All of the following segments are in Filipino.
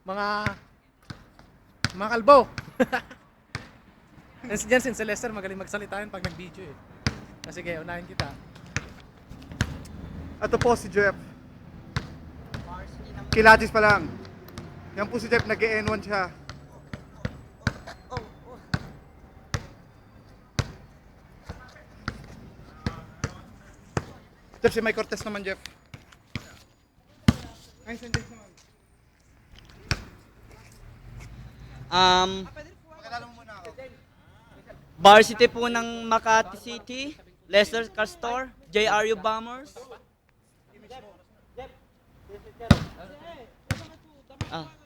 Mga mga kalbo. Diyan si Lester magaling magsalita yun pag nag-video eh. Sige, unahin kita. Ito po si Jeff. Kilatis pa lang. Yan po si Jeff, nag-N1 siya. Jeff, si Mike Cortez naman, Jeff. Ay, sandals naman. Pakilala mo muna ako. Varsity po ng Makati City, Lester Castor, JRU Bombers.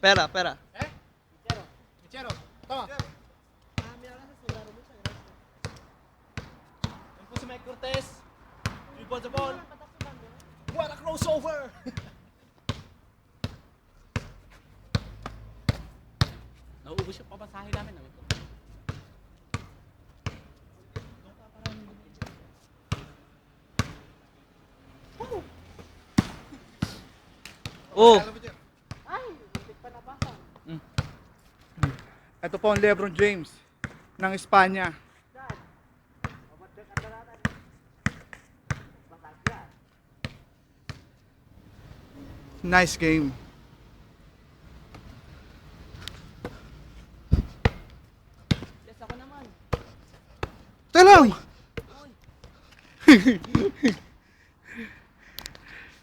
Pera. Michero, tama. Yan po si Mike Cortez. Dribble the ball. What a crossover! Nauubos yung papasahe namin. Oh, Ito po ang Lebron James ng Espanya. Nice game. yes ako naman. Talang!